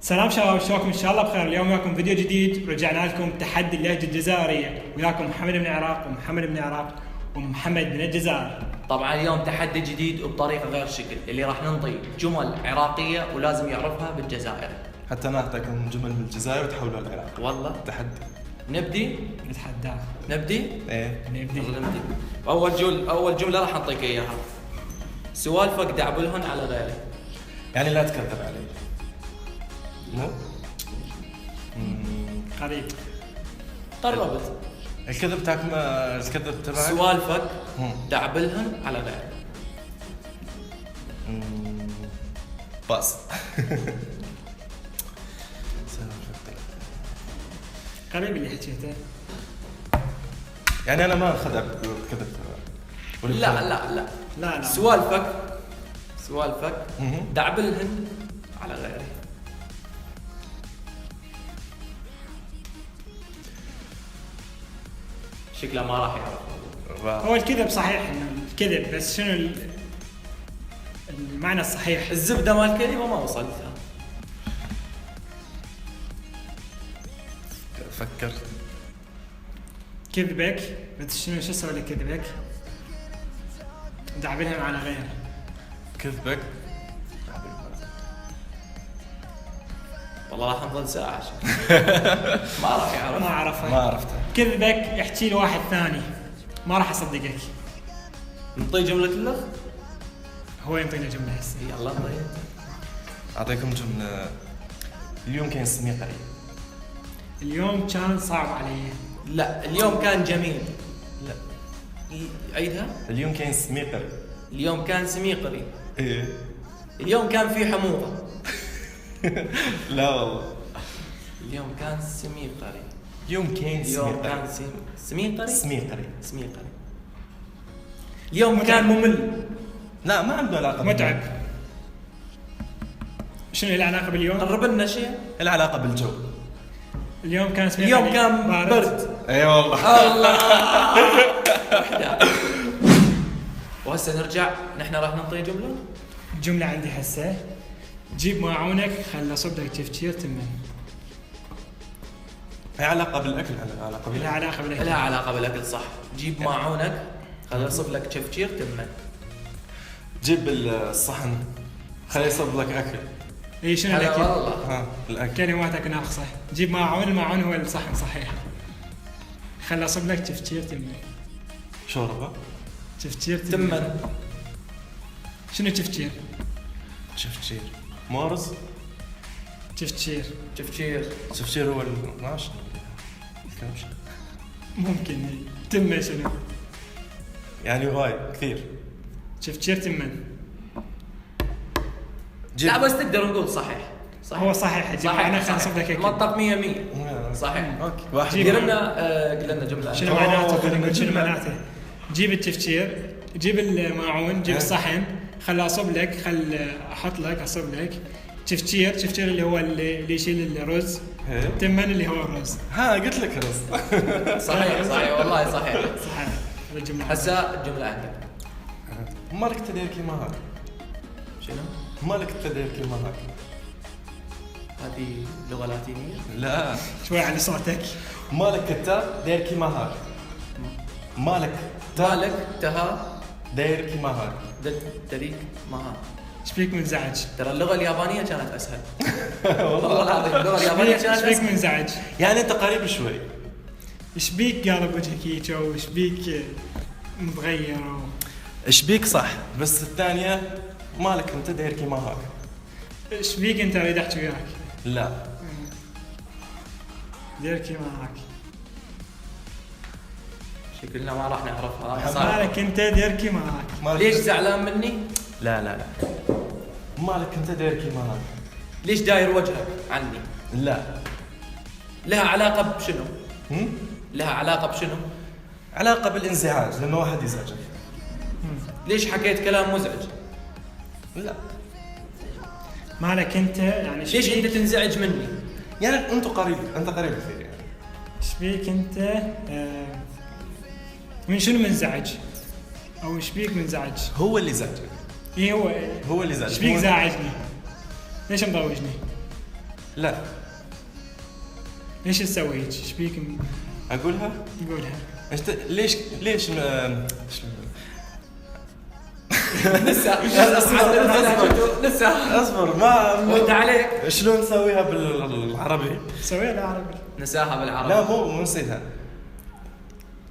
سلام شباب، شلونكم؟ ان شاء الله بخير. اليوم وياكم فيديو جديد، رجعنا لكم تحدي اللهجه الجزائريه، وياكم محمد من العراق ومحمد من الجزائر. طبعا اليوم تحدي جديد وبطريقه غير شكل، اللي راح ننطي جمل عراقيه ولازم يعرفها بالجزائري. حتى نعطيكم جمل من الجزائر وتحولوا العراق. والله تحدي. نبدي. نتحدى. نبدي. ايه نبدي. يلا نبدي. اول جمله راح نعطيك اياها. سوالفك دعبلهن على غيره. يعني لا تكذب علي. مو قريب. قربت. الكذب تبعك سوالفك دعبلهن على غيره. باص. قريب اللي حكيته. يعني انا ما انخدع بالكذب تبعك. لا سوالفك دعبلهن على غيره. شكله ما راح يعرف. هو الكذب صحيح، انه الكذب، بس شنو المعنى الصحيح؟ الزبده مال الكلمه ما وصلتها. فكر. كذبك، بس شنو شو اسوي لك كذبك؟ دعبلهم على غيره. كذبك. والله راح نظل ساعه. ما راح يعرف. ما عرفه. ما عرفته. كذبك احكي لواحد ثاني، ما راح اصدقك. نطي جمله اللغ. هو ينطينا جمله هسه. يلا نطي. اعطيكم جمله. اليوم كان سميقري. اليوم كان صعب علي. لا، اليوم كان جميل. لا، عيدها. اليوم كان سميقري. اليوم كان سميقري. ايه. اليوم كان في حموضه. لا والله. اليوم كان سميقري. اليوم كان سميقري. سميقري. اليوم كان ممل. لا، ما عنده علاقه متعب. شنو العلاقه باليوم؟ قرب لنا شيء. العلاقه بالجو. اليوم كان اليوم كان برد. اي والله. الله. وهسه نرجع، نحن راح ننطي جمله. الجمله عندي هسه. جيب ماعونك خل اصب لك تفجير تمن. هي علاقه بالاكل. لها علاقه بالاكل. لها علاقه بالاكل، صح. جيب ماعونك خل اصب لك تفجير تمن. جيب الصحن خليه يصب لك اكل. اي شنو هلا الاكل؟ والله. الاكل. كلماتك ناقصه. جيب ماعون، الماعون هو الصحن صحيح. خل اصب لك تفجير تمن. شوربه. تفجير تمن. شنو تفجير؟ شفشير. مورز. تفجير شفشير هو ماشي. الكبش. ممكن. تمه شنو؟ يعني وايد كثير. تفجير تمن. لا بس تقدر نقول صحيح. هو صحيح. انا خل اصب لك منطق 100 صحيح. اوكي. واحد. قل لنا جمله. شنو معناته؟ خلينا نقول شنو معناته. جيب التفجير، جيب الماعون، جيب الصحن، خل اصب لك، خل احط لك، اصب لك. تفجير اللي هو اللي يشيل الرز. تمن اللي هو الرز. ها قلت لك رز. صحيح والله صحيح. صحيح. الجمله هسه الجمله عندك. مالك تدير كيما هاك. شنو؟ مالك تدير كيما هاك. هذه لغه لاتينيه. لا، شوي على صوتك. مالك كتاب داير كيما هاك. مالك تها داير كيما هاك. دريك ما ها. ايش فيك منزعج؟ ترى اللغه اليابانيه كانت اسهل. والله العظيم اللغه اليابانيه كانت ايش فيك اسهل. منزعج؟ يعني انت قريب شوي. ايش بيك قالب وجهك هيك، او ايش بيك متغير؟ ايش بيك صح، بس الثانيه مالك انت داير كيما هاك. ايش بيك انت اريد احكي وياك؟ لا. دير كيما هاك. شكلنا ما راح نعرفها. مالك انت دير كيما هاك. مالك ليش زعلان مني؟ لا. مالك انت داير كيما هاك. ليش داير وجهك عني؟ لا. لها علاقه بشنو؟ لها علاقه بشنو؟ علاقه بالانزعاج، لانه واحد يزعجك. ليش حكيت كلام مزعج؟ لا. مالك انت يعني ليش انت تنزعج مني؟ يعني انت قريب كثير يعني. ايش بيك انت من شنو منزعج؟ او ايش بيك منزعج؟ هو اللي زعجك. اي هو اللي زعجك. ايش بيك زاعجني؟ ليش مضوجني؟ لا. ايش تسوي هيك؟ ايش بيك اقولها؟ قولها. ليش لسه اصبر ما وانت عليك شلون نسويها بالعربي؟ سويها بالعربي. نساها بالعربي. لا مو نسيتها.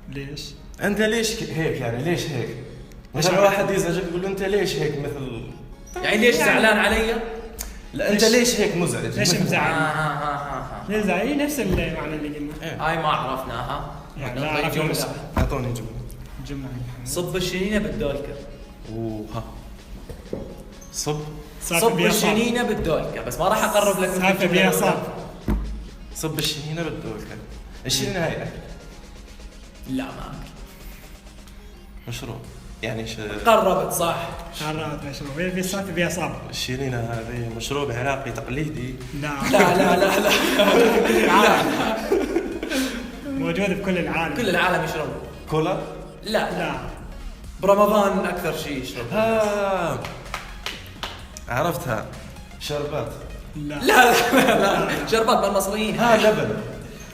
ليش؟ انت ليش هيك يعني ليش هيك؟ مثلا واحد يزعجك يقول له انت ليش هيك مثل يعني ليش زعلان علي؟ لا انت ليش هيك مزعج؟ ليش مثل- مزعل؟ ليش زعل؟ نفس المعنى اللي قلنا. هاي ما عرفناها. يعني لا نعطيك عرفنا جملة. بس. اعطوني جمله. جملة. صب الشنينه بالدولكه. وها صب صب الشنينه بالدولكه، بس ما راح اقرب لك. سالفة بيها صعب. صب الشنينه بالدولكه. الشنينه هاي اكل لا ما أكل. مشروب يعني قربت صح. قررت مشروب. هي في سالفة بيها صعب. الشنينه هذه مشروب عراقي تقليدي. لا لا موجود بكل العالم. كل العالم يشرب. كولا. لا برمضان اكثر شيء يشرب. عرفتها شربات. لا شربات بالمصريين. لبن.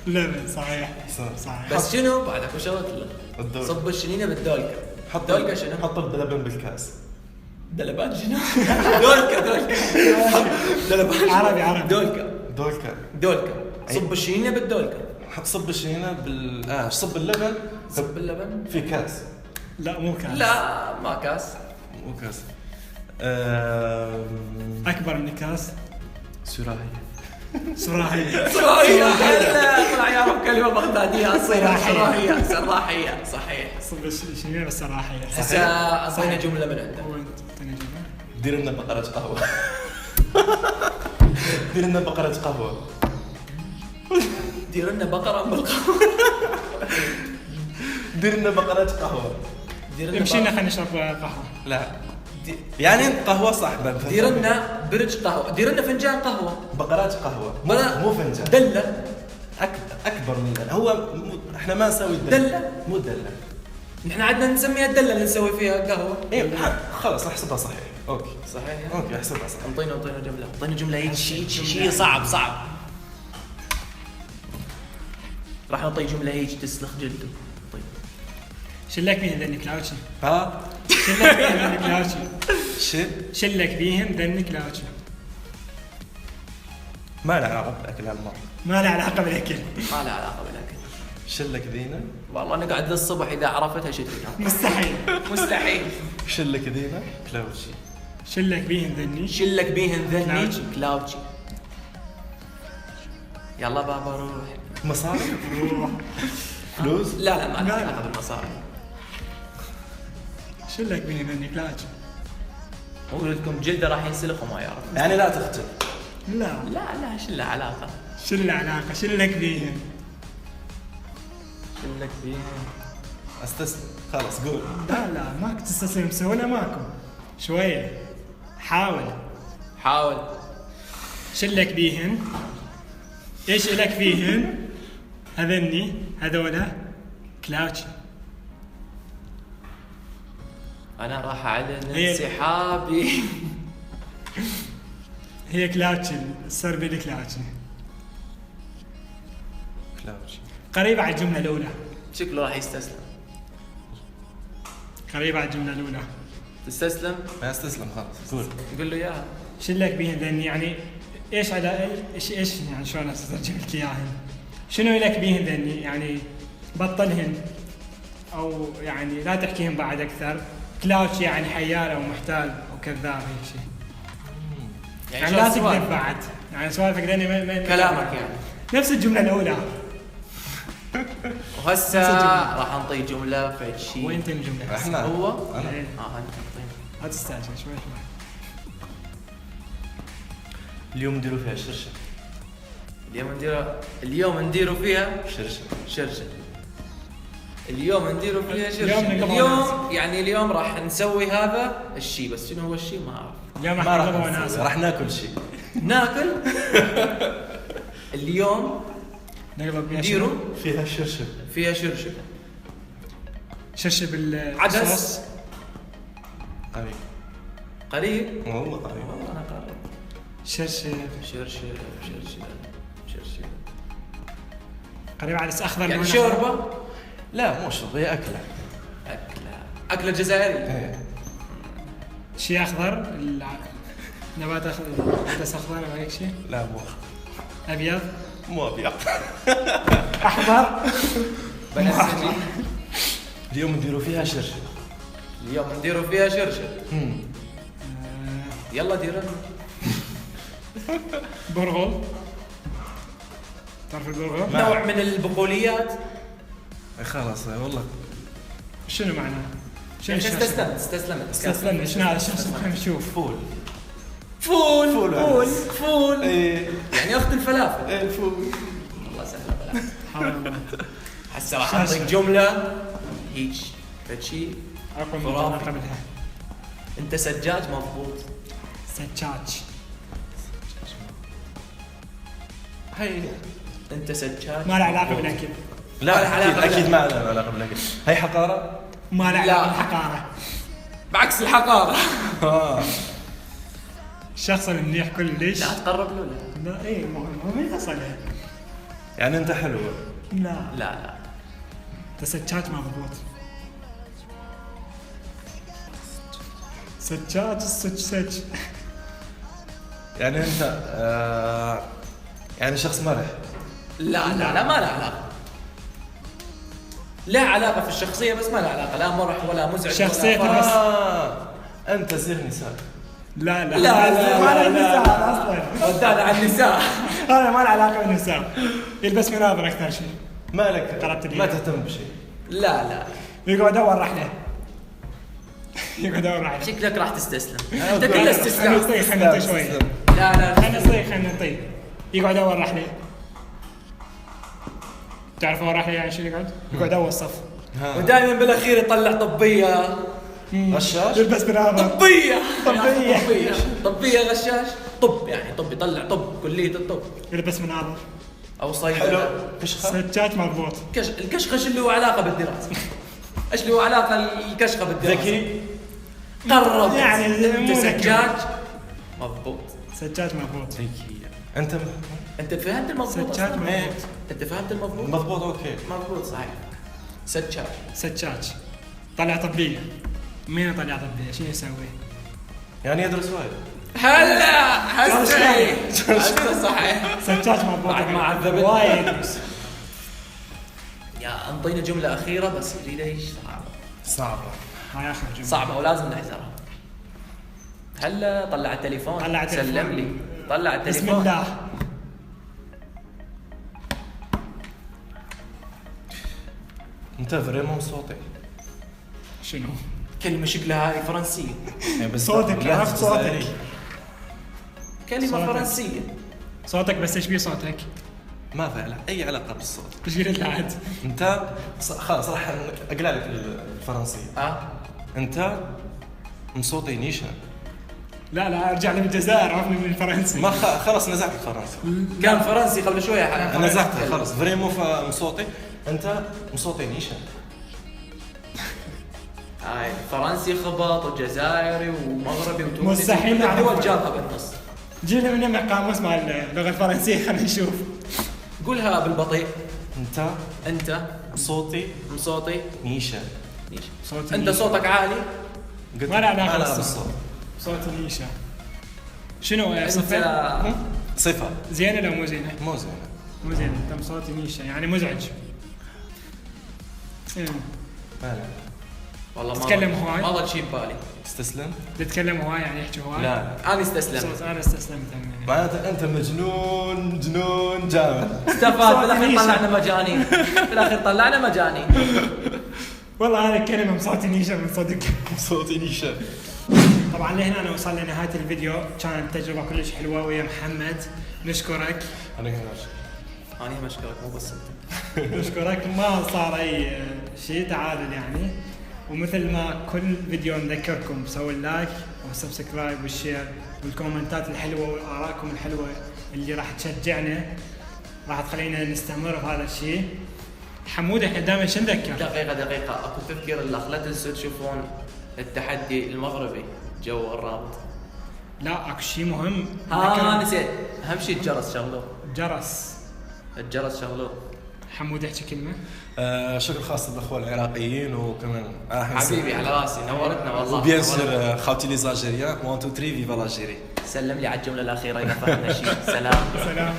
لبن. صحيح. صح. بس شنو بعدك وش قلت الدولكة. صب الشنينه بالدولكه. حط دولكه شنو؟ حط اللبن بالكاس. دلبان شنو؟ دولكه دلبان عربي. دولكة. صب الشنينه بالدولكه. صب الشنينه صب اللبن صب اللبن في كاس. لا مو كاس. لا ما كاس. مو كاس. أكبر من كاس. سراهية. سراحية. صحيح. طلع يعرف كلمه بغداديه اصيله. سراحية. سراحيه صحيح. صب الشنينة بالسراحية. هسه اعطينا جمله من عندك. وين تعطيني جملة؟ دير لنا بقرة قهوة. دير لنا بقرة قهوة. دير لنا بقره بالقهوه. دير لنا بقرة قهوة. مشينا خلينا نشرب قهوة. لا يعني انت قهوة صح. دير لنا برج قهوه. دير لنا فنجان قهوه. بقرات قهوة مو فنجان. دله. اكبر من هو احنا ما نسوي دلة؟ مو دلة. نحن عندنا نسميها الدله اللي نسوي فيها قهوه. ايه خلاص احسبها صحيح. اوكي صحيح. اوكي احسبها صح. انطينا جمله. انطينا جمله هيك شيء صعب. راح نعطي جمله هيك تسلخ جلده. طيب شلك بيهن ذنك لاوتشي. شلك بيهن ذنك لاوتشي. شلك بيهن ذنك لاوتشي. ما له علاقة بالأكل هالمرة. ما له علاقة بالأكل. ما لها علاقه بالاكل. شلك ذينا. والله نقعد للصبح اذا عرفتها شتيها. مستحيل. شلك ذينا كلاوتشي. شلك بيهن ذني. شلك بيهن ذني كلاوتشي. يلا بابا روح. مصاري. روح. فلوس. لا ما لها علاقه بالمصاري. شلك بيهن ذنك لاوتشي. اقول لكم جلده راح ينسلخ وما يعرف. يعني لا تخجل. لا شو له علاقه؟ شو العلاقة؟ شلك بيهن. شلك بيهن. استسلم خلاص قول. لا ماكو تستسلم بسهولة ماكو. شوية. حاول. شلك بيهن. ايش الك فيهن؟ هذولا كلاوتشي. انا راح اعلن انسحابي. هي كلاوتشي. السربي كلاوتشي. قريبة على الجملة الأولى. شكله راح يستسلم. قريبة على الجملة الأولى. تستسلم؟ ما استسلم خلاص قول له اياها. شلك بيهن ذني يعني ايش على ايش يعني شلون اترجم لك اياهن؟ شنو لك بيهن ذني؟ يعني بطلهن او يعني لا تحكيهن بعد اكثر. كلاوتش يعني حيال او محتال او كذاب هيك شيء. يعني لا تكذب بعد. يعني سوالفك ذني كلامك يعني نفس الجملة الأولى. وهسه راح نعطي جملة في شيء. وين تني الجملة؟ احنا هو انا انت لا تستعجل شوي. اليوم نديروا فيها شرشة. اليوم نديروا فيها شرشة. اليوم نديروا فيها شرشة. اليوم يعني اليوم راح نسوي هذا الشيء، بس شنو هو الشيء ما اعرف. اليوم ما راح ناكل شيء. ناكل. اليوم نديروا فيها شرشة. شرشة عدس. قريب قريب. والله قريب. والله انا قريب. شرشف. شرشف. قريب على اخضر. يعني شوربه؟ لا مو شرب، هي اكله. اكله جزائريه. ايه شيء اخضر، نبات اخضر، عدس اخضر او هيك شيء. لا مو ابيض. مو ابيض. احمر. بنفسجي. اليوم نديروا فيها شرشف. اليوم نديروا فيها شرشف. يلا ديرنا. برغل. تعرف البرغل؟ نوع من البقوليات. خلاص والله. شنو معناه؟ شنو استسلمت. شنو هذا؟ خلينا نشوف. فول. ايه يعني اخت الفلافل. ايه فول. والله سهله فلافل. الله. هسه راح اعطيك جمله هيك فشي اقوى من خرافي. قبلها. انت سجاج مضبوط. سجاج. هي انت سجاج. ما له علاقه بالاكل. لا اكيد ما له علاقه بالاكل. هي حقاره. ما له علاقه بالحقاره. بعكس الحقاره. الشخص المنيح كل ليش؟ لا تقرب له. لا ايه ما من اصله. يعني انت حلو. لا انت سجاج مضبوط. سجاج السج. يعني انت يعني شخص مرح. لا ما له علاقه. لا علاقه في الشخصيه بس ما له علاقه، لا مرح ولا مزعج شخصيته ولا بس. انت زير نساء. لا لا ما له نساء اصلا. ودانا على النساء. هذا ما له علاقه بالنساء. يلبس مناظر اكثر شيء. مالك قربت لي. ما تهتم بشيء. لا يقعد يدور رحله. يقعد يدور رحله. شكلك راح تستسلم. انت كله استسلام. خلينا نطي شوي. لا خلينا نطي. يقعد يدور رحله. تعرف وين رحله يعني شو يقعد اول صف. ودائما بالاخير يطلع طبيه. غشاش. يلبس مناظر. طبيه غشاش. طب يعني طب يطلع طب كليه الطب. يلبس مناظر. او صيدله. حلو. كشخه. سجاج مضبوط. الكشخه اللي هو علاقه بالدراسه. ايش اللي هو علاقه الكشخه بالدراسه؟ ذكي. قرب يعني انت سجاج مضبوط. سجاج مضبوط. ذكي. انت فهمت المضبوط. سجاج أصلاً؟ مضبوط. انت فهمت المضبوط. مضبوط اوكي. مضبوط صحيح. سجاج. طلع طبيه. مين يطلع طبيه؟ شنو يسوي؟ يعني يدرس وايد. هلا هسه صحيح. سجاج مضبوط. بعد ما عذبتنا. وايد. يا انطينا جمله اخيره بس اريد ايش صعبه. هاي اخر جمله. صعبه ولازم نحذرها. هلا طلع التليفون. سلم لي. طلع التليفون. بسم الله. انت فريمون صوتي. شنو؟ كلمه شكلها هاي فرنسيه. صوتك عرفت صوتك. كلمه صوتك. فرنسيه. صوتك بس ايش بيه صوتك؟ ما في اي علاقه بالصوت. ايش قلت لعد؟ انت خلاص راح اقلع لك الفرنسيه. انت من صوتي نيشان. لا ارجع لي من الجزائر، عرفني من الفرنسي. ما خلاص نزعت الفرنسي. كان فرنسي قبل شويه. نزعتها خلاص. فريمون من صوتي. انت من صوتي نيشان. هاي فرنسي خبط وجزائري ومغربي وتونسي. مستحيل كل الدول نعرف. جابها بالنص. جينا من يم قاموس مال اللغه الفرنسيه خلينا نشوف. قولها بالبطيء. انت صوتي نيشان. صوتي انت صوتك عالي. ما له علاقه بالصوت. بالصوت. صوتي نيشان. شنو صفه؟ انت صفه زينه لو مو زينه؟ مو زينه. مو زينه. انت صوتي نيشان يعني مزعج. لا والله تتكلم هواي؟ ما ضل شيء ببالي. تستسلم. تتكلم هواي يعني يحكي هواي؟ لا انا استسلمت. صوت انا استسلمت. معناته انت جنون جامد. استفاد بالاخير طلعنا مجانين. والله هذه الكلمه بصوتي نيشان من صدق. صوتي نيشان. طبعا لهنا انا وصلنا لنهايه الفيديو. كانت تجربه كلش حلوه ويا محمد. نشكرك. انا مشكورك مو بس انت. نشكرك. ما صار اي شيء تعادل يعني. ومثل ما كل فيديو نذكركم سووا اللايك والسبسكرايب والشير والكومنتات الحلوه وارائكم الحلوه اللي راح تشجعنا، راح تخلينا نستمر بهذا الشيء. حمود احنا دائما شو نذكر؟ دقيقه اكو تذكير الاخ. لا تنسوا تشوفون التحدي المغربي جو الرابط. لا اكو شيء مهم. نسيت اهم شيء الجرس شغلوه. الجرس شغلوه. حمود احكي كلمه. شكر خاص للاخوه العراقيين وكمان حبيبي على راسي نورتنا والله. وبيان سور خوتي لي زالجيريان 1 2 3 فيفا لاجيري. سلم لي على الجمله الاخيره اذا فهمنا شيء. سلام.